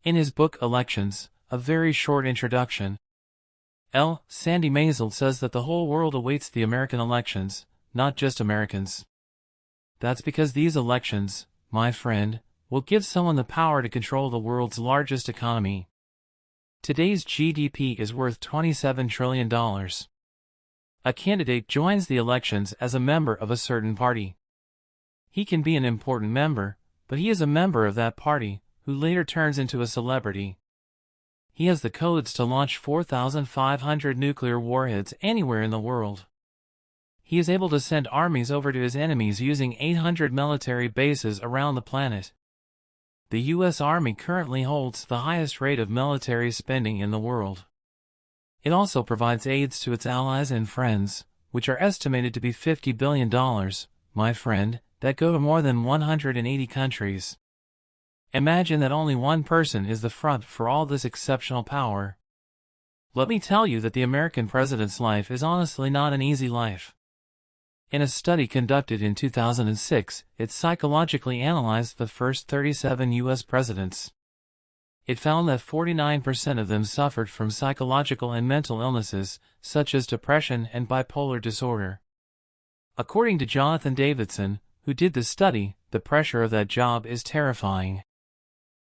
In his book Elections, a very short introduction, Sandy Maisel says that the whole world awaits the American elections, not just Americans. That's because these elections, my friend, will give someone the power to control the world's largest economy. Today's GDP is worth $27 trillion. A candidate joins the elections as a member of a certain party. He can be an important member, but he is a member of that party, who later turns into a celebrity. He has the codes to launch 4,500 nuclear warheads anywhere in the world. He is able to send armies over to his enemies using 800 military bases around the planet. The U.S. Army currently holds the highest rate of military spending in the world. It also provides aids to its allies and friends, which are estimated to be $50 billion, my friend, that go to more than 180 countries. Imagine that only one person is the front for all this exceptional power. Let me tell you that the American president's life is honestly not an easy life. In a study conducted in 2006, it psychologically analyzed the first 37 U.S. presidents. It found that 49% of them suffered from psychological and mental illnesses, such as depression and bipolar disorder. According to Jonathan Davidson, who did the study, the pressure of that job is terrifying.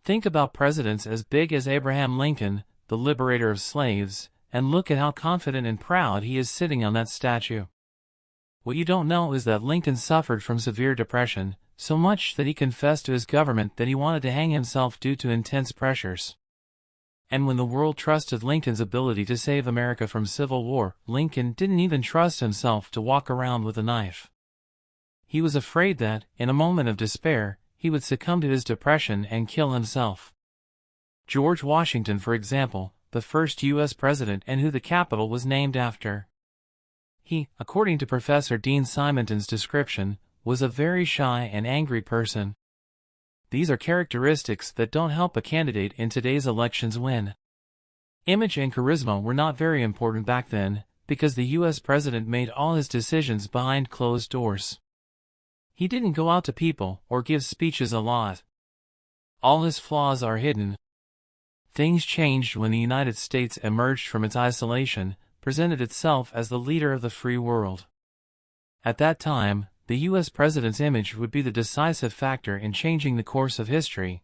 Think about presidents as big as Abraham Lincoln, the liberator of slaves, and look at how confident and proud he is sitting on that statue. What you don't know is that Lincoln suffered from severe depression, so much that he confessed to his government that he wanted to hang himself due to intense pressures. And when the world trusted Lincoln's ability to save America from civil war, Lincoln didn't even trust himself to walk around with a knife. He was afraid that, in a moment of despair, he would succumb to his depression and kill himself. George Washington, for example, the first U.S. president and who the Capitol was named after. He, according to Professor Dean Simonton's description, was a very shy and angry person. These are characteristics that don't help a candidate in today's elections win. Image and charisma were not very important back then, because the U.S. president made all his decisions behind closed doors. He didn't go out to people or give speeches a lot. All his flaws are hidden. Things changed when the United States emerged from its isolation, presented itself as the leader of the free world. At that time, the U.S. president's image would be the decisive factor in changing the course of history.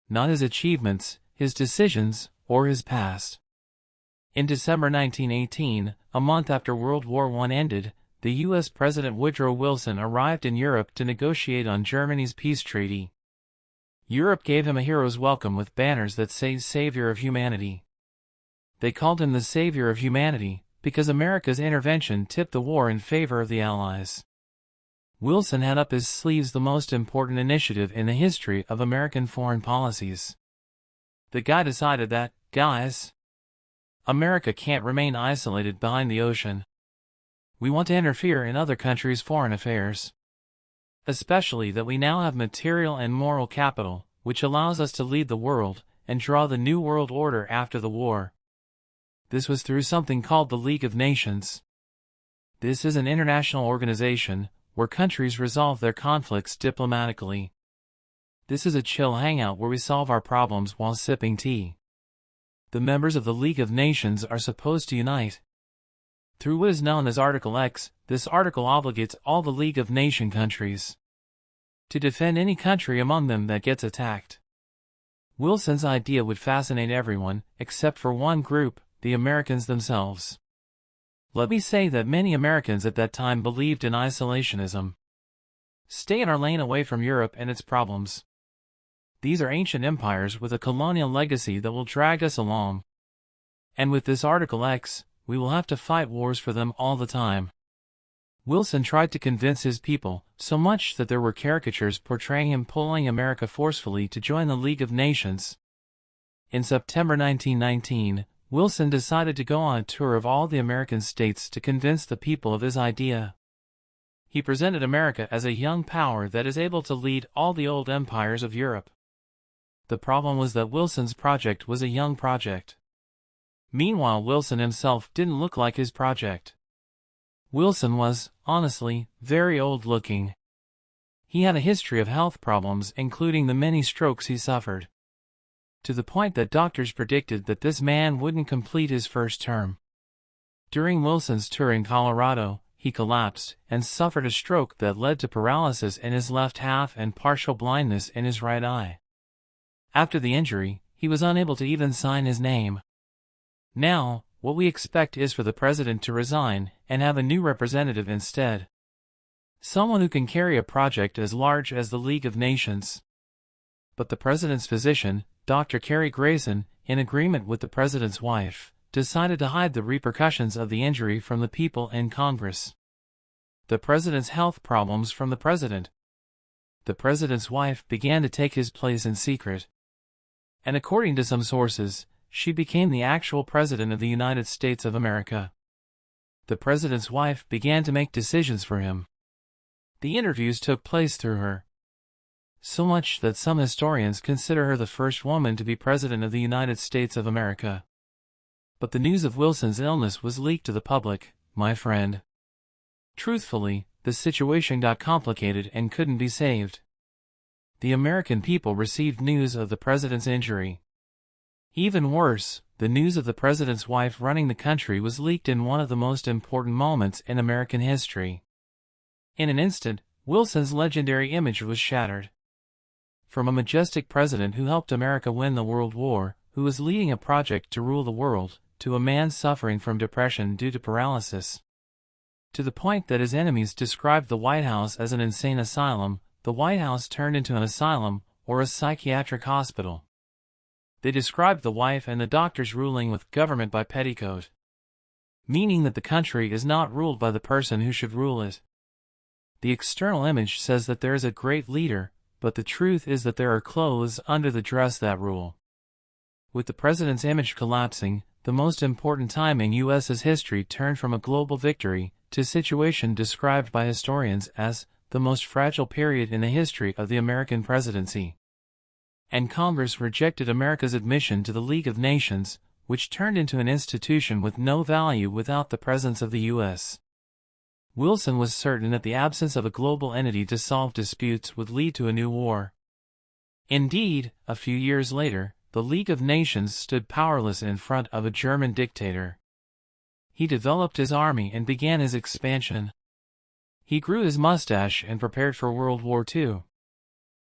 Not his achievements, his decisions, or his past. In December 1918, a month after World War I ended, the U.S. President Woodrow Wilson arrived in Europe to negotiate on Germany's peace treaty. Europe gave him a hero's welcome with banners that say "Savior of Humanity." They called him the Savior of Humanity because America's intervention tipped the war in favor of the Allies. Wilson had up his sleeves the most important initiative in the history of American foreign policies. The guy decided that, guys, America can't remain isolated behind the ocean. We want to interfere in other countries' foreign affairs. Especially that we now have material and moral capital, which allows us to lead the world and draw the new world order after the war. This was through something called the League of Nations. This is an international organization where countries resolve their conflicts diplomatically. This is a chill hangout where we solve our problems while sipping tea. The members of the League of Nations are supposed to unite. Through what is known as Article X, this article obligates all the League of Nation countries to defend any country among them that gets attacked. Wilson's idea would fascinate everyone, except for one group, the Americans themselves. Let me say that many Americans at that time believed in isolationism. Stay in our lane away from Europe and its problems. These are ancient empires with a colonial legacy that will drag us along. And with this Article X, we will have to fight wars for them all the time. Wilson tried to convince his people, so much that there were caricatures portraying him pulling America forcefully to join the League of Nations. In September 1919, Wilson decided to go on a tour of all the American states to convince the people of his idea. He presented America as a young power that is able to lead all the old empires of Europe. The problem was that Wilson's project was a young project. Meanwhile, Wilson himself didn't look like his project. Wilson was, honestly, very old-looking. He had a history of health problems, including the many strokes he suffered. to the point that doctors predicted that this man wouldn't complete his first term. During Wilson's tour in Colorado, he collapsed and suffered a stroke that led to paralysis in his left half and partial blindness in his right eye. After the injury, he was unable to even sign his name. Now, what we expect is for the president to resign and have a new representative instead. Someone who can carry a project as large as the League of Nations. But the president's physician, Dr. Cary Grayson, in agreement with the president's wife, decided to hide the repercussions of the injury from the people in Congress. The president's health problems from the president. The president's wife began to take his place in secret. And according to some sources, she became the actual president of the United States of America. The president's wife began to make decisions for him. The interviews took place through her. So much that some historians consider her the first woman to be president of the United States of America. But the news of Wilson's illness was leaked to the public, my friend. Truthfully, the situation got complicated and couldn't be saved. The American people received news of the president's injury. Even worse, the news of the president's wife running the country was leaked in one of the most important moments in American history. In an instant, Wilson's legendary image was shattered. From a majestic president who helped America win the World War, who was leading a project to rule the world, to a man suffering from depression due to paralysis. To the point that his enemies described the White House as an insane asylum, the White House turned into an asylum or a psychiatric hospital. They described the wife and the doctors ruling with government by petticoat, meaning that the country is not ruled by the person who should rule it. The external image says that there is a great leader, but the truth is that there are clothes under the dress that rule. With the president's image collapsing, the most important time in U.S.'s history turned from a global victory to a situation described by historians as the most fragile period in the history of the American presidency. And Congress rejected America's admission to the League of Nations, which turned into an institution with no value without the presence of the U.S. Wilson was certain that the absence of a global entity to solve disputes would lead to a new war. Indeed, a few years later, the League of Nations stood powerless in front of a German dictator. He developed his army and began his expansion. He grew his mustache and prepared for World War II.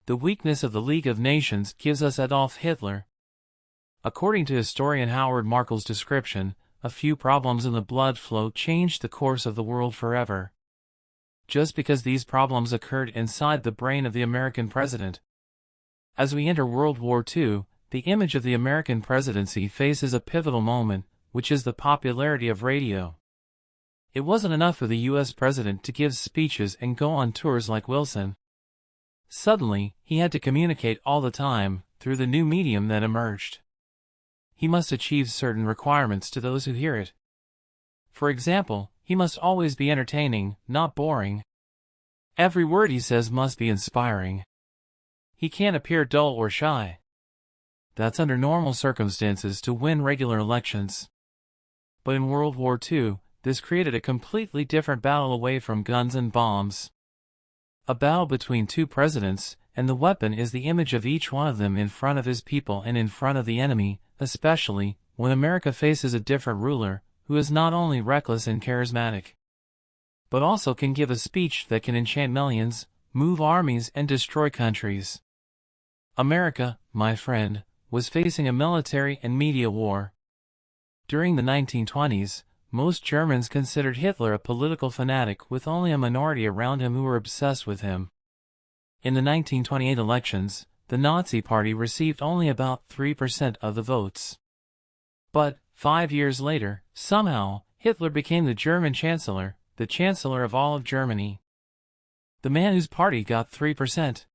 The weakness of the League of Nations gives us Adolf Hitler. According to historian Howard Markle's description, a few problems in the blood flow changed the course of the world forever. Just because these problems occurred inside the brain of the American president. As we enter World War II, the image of the American presidency faces a pivotal moment, which is the popularity of radio. It wasn't enough for the U.S. president to give speeches and go on tours like Wilson. Suddenly, he had to communicate all the time, through the new medium that emerged. He must achieve certain requirements to those who hear it. For example, he must always be entertaining, not boring. Every word he says must be inspiring. He can't appear dull or shy. That's under normal circumstances to win regular elections. But in World War II, this created a completely different battle away from guns and bombs. A battle between two presidents, and the weapon is the image of each one of them in front of his people and in front of the enemy, especially when America faces a different ruler, who is not only reckless and charismatic, but also can give a speech that can enchant millions, move armies and destroy countries. America, my friend, was facing a military and media war. During the 1920s, most Germans considered Hitler a political fanatic with only a minority around him who were obsessed with him. In the 1928 elections, the Nazi Party received only about 3% of the votes. But, 5 years later, somehow, Hitler became the German Chancellor, the Chancellor of all of Germany. The man whose party got 3%.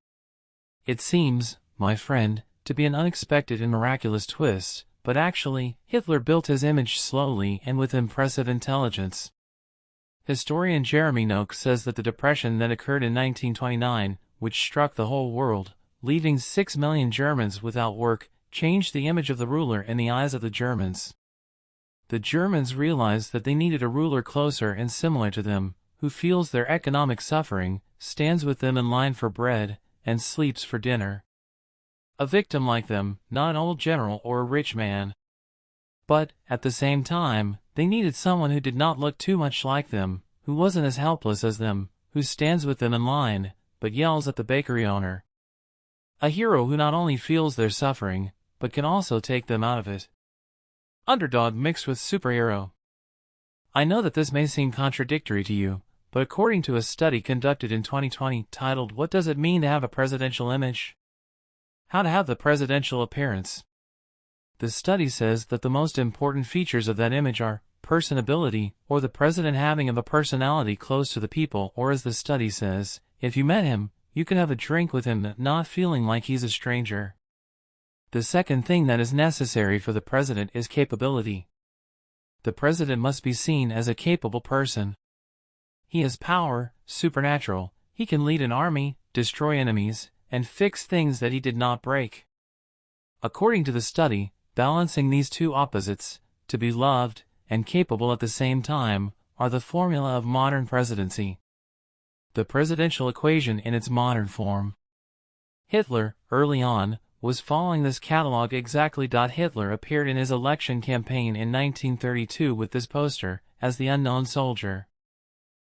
It seems, my friend, to be an unexpected and miraculous twist, but actually, Hitler built his image slowly and with impressive intelligence. Historian Jeremy Noack says that the depression that occurred in 1929, which struck the whole world, leaving 6 million Germans without work, changed the image of the ruler in the eyes of the Germans. The Germans realized that they needed a ruler closer and similar to them, who feels their economic suffering, stands with them in line for bread, and sleeps for dinner. A victim like them, not an old general or a rich man. But, at the same time, they needed someone who did not look too much like them, who wasn't as helpless as them, who stands with them in line, but yells at the bakery owner. A hero who not only feels their suffering, but can also take them out of it. Underdog mixed with superhero. I know that this may seem contradictory to you, but according to a study conducted in 2020 titled "What Does It Mean to Have a Presidential Image? How to Have the Presidential Appearance?" the study says that the most important features of that image are personability, or the president having of a personality close to the people, or as the study says, if you met him, you can have a drink with him not feeling like he's a stranger. The second thing that is necessary for the president is capability. The president must be seen as a capable person. He has power, supernatural, he can lead an army, destroy enemies, and fix things that he did not break. According to the study, balancing these two opposites, to be loved and capable at the same time, are the formula of modern presidency. The presidential equation in its modern form. Hitler, early on, was following this catalog exactly. Hitler appeared in his election campaign in 1932 with this poster, as the unknown soldier.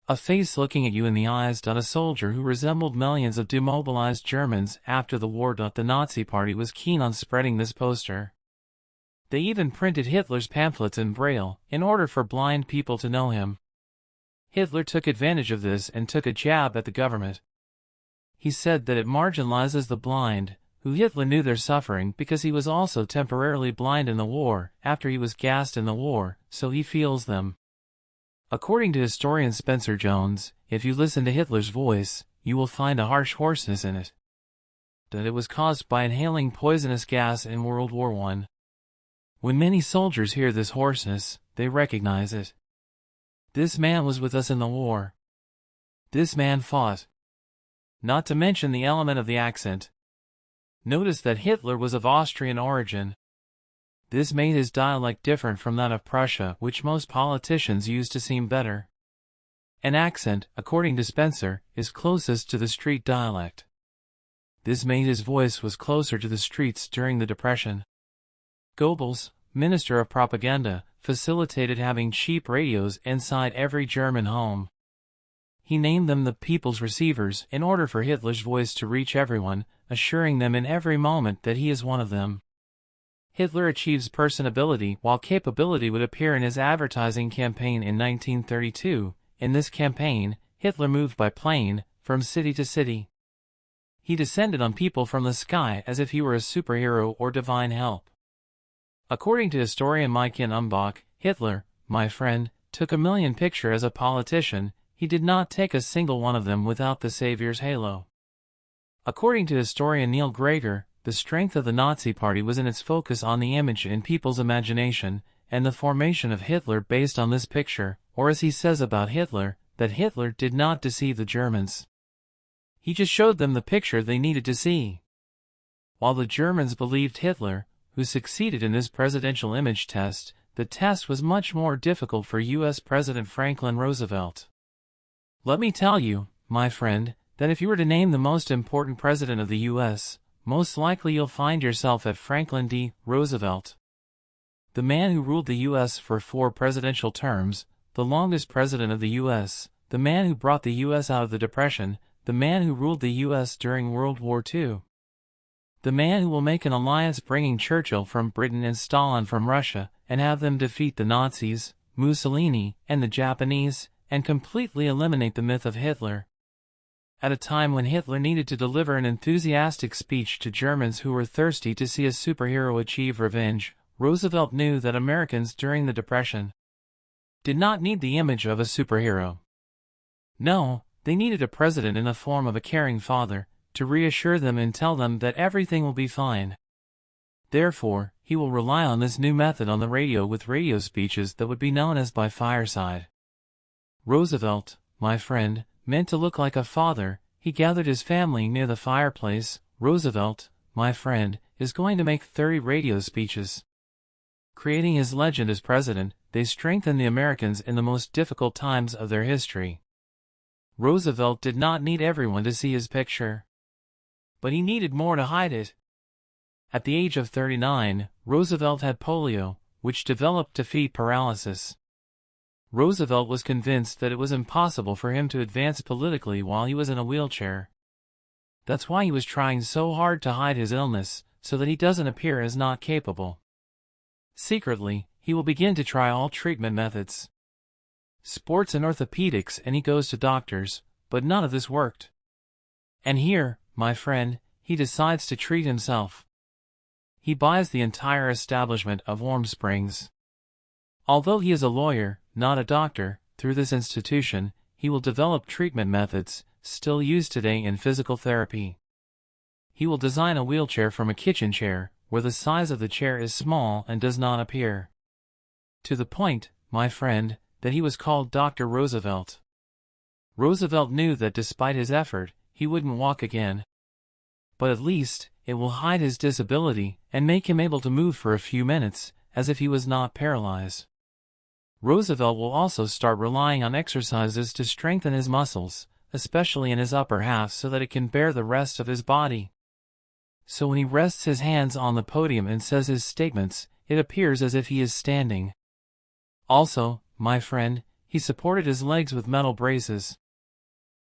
A face looking at you in the eyes. A soldier who resembled millions of demobilized Germans after the war. The Nazi Party was keen on spreading this poster. They even printed Hitler's pamphlets in Braille, in order for blind people to know him. Hitler took advantage of this and took a jab at the government. He said that it marginalizes the blind, who Hitler knew their suffering because he was also temporarily blind in the war, after he was gassed in the war, so he feels them. According to historian Spencer Jones, if you listen to Hitler's voice, you will find a harsh hoarseness in it. That it was caused by inhaling poisonous gas in World War I. When many soldiers hear this hoarseness, they recognize it. This man was with us in the war. This man fought. Not to mention the element of the accent. Notice that Hitler was of Austrian origin. This made his dialect different from that of Prussia, which most politicians use to seem better. An accent, according to Spencer, is closest to the street dialect. This made his voice was closer to the streets during the Depression. Goebbels, Minister of Propaganda, facilitated having cheap radios inside every German home. He named them the people's receivers in order for Hitler's voice to reach everyone, assuring them in every moment that he is one of them. Hitler achieves personability while capability would appear in his advertising campaign in 1932. In this campaign, Hitler moved by plane, from city to city. He descended on people from the sky as if he were a superhero or divine help. According to historian Maiken Umbach, Hitler, my friend, took a million pictures as a politician. He did not take a single one of them without the savior's halo. According to historian Neil Greger, the strength of the Nazi Party was in its focus on the image in people's imagination, and the formation of Hitler based on this picture, or as he says about Hitler, that Hitler did not deceive the Germans. He just showed them the picture they needed to see. While the Germans believed Hitler, who succeeded in this presidential image test, the test was much more difficult for U.S. President Franklin Roosevelt. Let me tell you, my friend, that if you were to name the most important president of the U.S., most likely you'll find yourself at Franklin D. Roosevelt. The man who ruled the U.S. for 4 presidential terms, the longest president of the U.S., the man who brought the U.S. out of the Depression, the man who ruled the U.S. during World War II. The man who will make an alliance bringing Churchill from Britain and Stalin from Russia, and have them defeat the Nazis, Mussolini, and the Japanese, and completely eliminate the myth of Hitler. At a time when Hitler needed to deliver an enthusiastic speech to Germans who were thirsty to see a superhero achieve revenge, Roosevelt knew that Americans during the Depression did not need the image of a superhero. No, they needed a president in the form of a caring father, to reassure them and tell them that everything will be fine. Therefore, he will rely on this new method on the radio with radio speeches that would be known as by fireside. Roosevelt, my friend, meant to look like a father. He gathered his family near the fireplace. Roosevelt, my friend, is going to make 30 radio speeches. Creating his legend as president, they strengthened the Americans in the most difficult times of their history. Roosevelt did not need everyone to see his picture. But he needed more to hide it. At the age of 39, Roosevelt had polio, which developed to feet paralysis. Roosevelt was convinced that it was impossible for him to advance politically while he was in a wheelchair. That's why he was trying so hard to hide his illness, so that he doesn't appear as not capable. Secretly, he will begin to try all treatment methods. Sports and orthopedics, and he goes to doctors, but none of this worked. And here, my friend, he decides to treat himself. He buys the entire establishment of Warm Springs. Although he is a lawyer, not a doctor, through this institution, he will develop treatment methods, still used today in physical therapy. He will design a wheelchair from a kitchen chair, where the size of the chair is small and does not appear. To the point, my friend, that he was called Dr. Roosevelt. Roosevelt knew that despite his effort, he wouldn't walk again. But at least, it will hide his disability and make him able to move for a few minutes, as if he was not paralyzed. Roosevelt will also start relying on exercises to strengthen his muscles, especially in his upper half, so that it can bear the rest of his body. So when he rests his hands on the podium and says his statements, it appears as if he is standing. Also, my friend, he supported his legs with metal braces.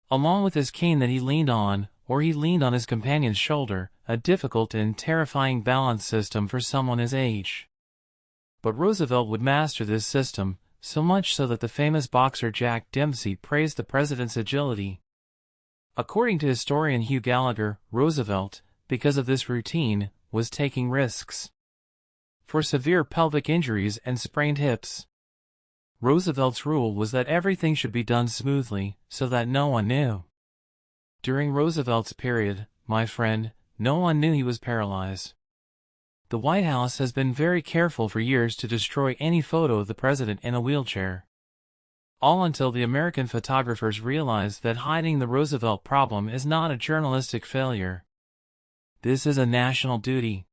Along with his cane that he leaned on, or he leaned on his companion's shoulder, a difficult and terrifying balance system for someone his age. But Roosevelt would master this system, so much so that the famous boxer Jack Dempsey praised the president's agility. According to historian Hugh Gallagher, Roosevelt, because of this routine, was taking risks. For severe pelvic injuries and sprained hips. Roosevelt's rule was that everything should be done smoothly, so that no one knew. During Roosevelt's period, my friend, no one knew he was paralyzed. The White House has been very careful for years to destroy any photo of the president in a wheelchair. All until the American photographers realized that hiding the Roosevelt problem is not a journalistic failure. This is a national duty.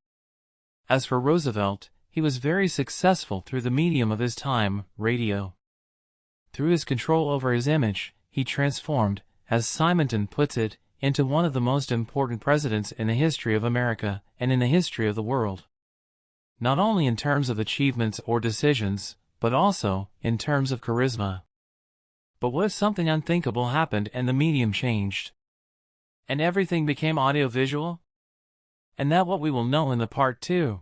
As for Roosevelt, he was very successful through the medium of his time, radio. Through his control over his image, he transformed, as Simonton puts it, into one of the most important presidents in the history of America and in the history of the world. Not only in terms of achievements or decisions, but also in terms of charisma. But what if something unthinkable happened and the medium changed? And everything became audiovisual? And that what we will know in the part 2.